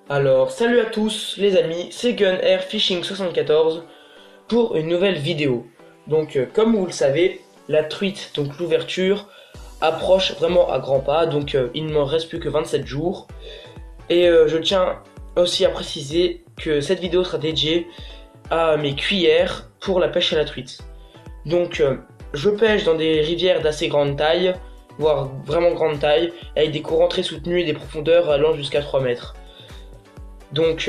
Alors, salut à tous les amis, c'est Gun Air Fishing 74 pour une nouvelle vidéo. Donc, comme vous le savez, la truite, donc l'ouverture, approche vraiment à grands pas. Donc, il ne me reste plus que 27 jours. Et je tiens aussi à préciser que cette vidéo sera dédiée à mes cuillères pour la pêche à la truite. Donc, je pêche dans des rivières d'assez grande taille, voire vraiment grande taille, avec des courants très soutenus et des profondeurs allant jusqu'à 3 mètres. Donc,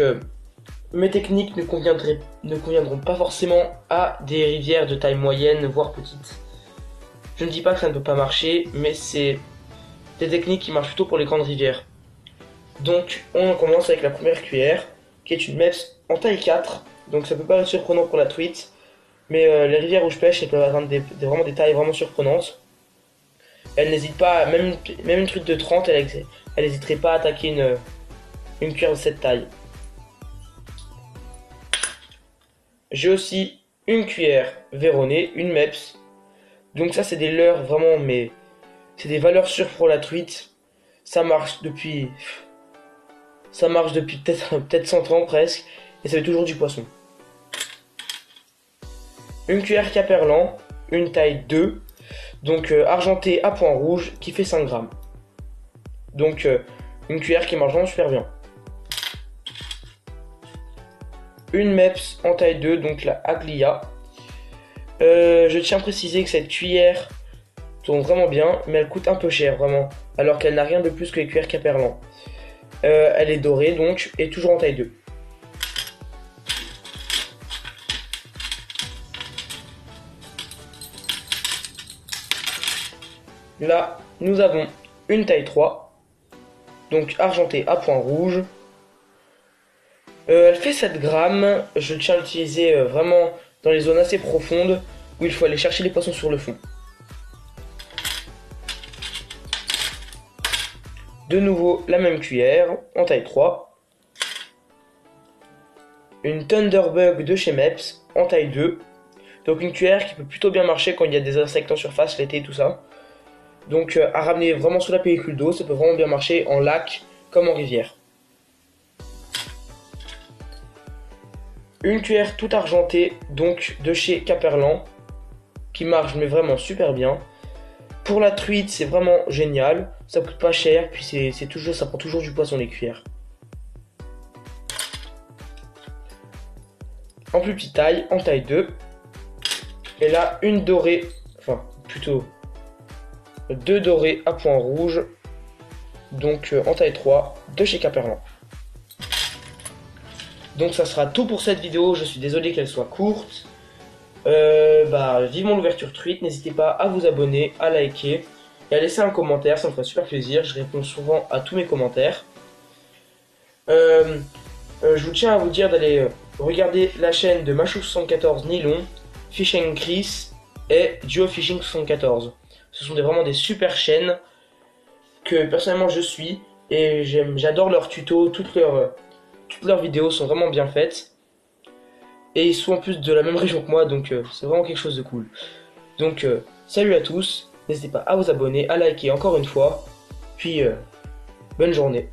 mes techniques ne conviendront pas forcément à des rivières de taille moyenne, voire petite. Je ne dis pas que ça ne peut pas marcher, mais c'est des techniques qui marchent plutôt pour les grandes rivières. Donc, on commence avec la première cuillère, qui est une MEPS en taille 4. Donc, ça peut paraître surprenant pour la truite, mais les rivières où je pêche, elles peuvent atteindre vraiment des tailles vraiment surprenantes. Elle n'hésite pas, même une truite de 30, elle n'hésiterait pas à attaquer une cuillère de cette taille. J'ai aussi une cuillère Véronée, une MEPS. Donc ça c'est des leurres vraiment, mais c'est des valeurs sûres pour la truite. Ça marche depuis peut-être 100 ans presque, et ça fait toujours du poisson. Une cuillère Caperlan, une taille 2, donc argentée à point rouge, qui fait 5 grammes. Donc une cuillère qui marche vraiment super bien. Une MEPS en taille 2, donc la Aglia. Je tiens à préciser que cette cuillère tourne vraiment bien, mais elle coûte un peu cher, vraiment, alors qu'elle n'a rien de plus que les cuillères Caperlan. Elle est dorée, donc, et toujours en taille 2. Là, nous avons une taille 3, donc argentée à point rouge. Elle fait 7 grammes, je tiens à l'utiliser vraiment dans les zones assez profondes où il faut aller chercher les poissons sur le fond. De nouveau la même cuillère en taille 3. Une Thunderbug de chez MEPS en taille 2. Donc une cuillère qui peut plutôt bien marcher quand il y a des insectes en surface l'été et tout ça. Donc à ramener vraiment sous la pellicule d'eau, ça peut vraiment bien marcher en lac comme en rivière. Une cuillère toute argentée, donc de chez Caperlan, qui marche mais vraiment super bien. Pour la truite, c'est vraiment génial, ça coûte pas cher, puis ça prend toujours du poisson les cuillères. En plus petite taille, en taille 2. Et là, une dorée, enfin plutôt 2 dorées à point rouge, donc en taille 3, de chez Caperlan. Donc ça sera tout pour cette vidéo, je suis désolé qu'elle soit courte. Vivement l'ouverture truite, n'hésitez pas à vous abonner, à liker et à laisser un commentaire, ça me ferait super plaisir, je réponds souvent à tous mes commentaires. Je vous tiens à vous dire d'aller regarder la chaîne de Machou74 Nylon, Fish and Chris et Duo Fishing 74. Ce sont vraiment des super chaînes que personnellement je suis et j'adore leurs tutos, toutes leurs vidéos sont vraiment bien faites. Et ils sont en plus de la même région que moi, donc c'est vraiment quelque chose de cool. Donc salut à tous, n'hésitez pas à vous abonner, à liker encore une fois, puis bonne journée.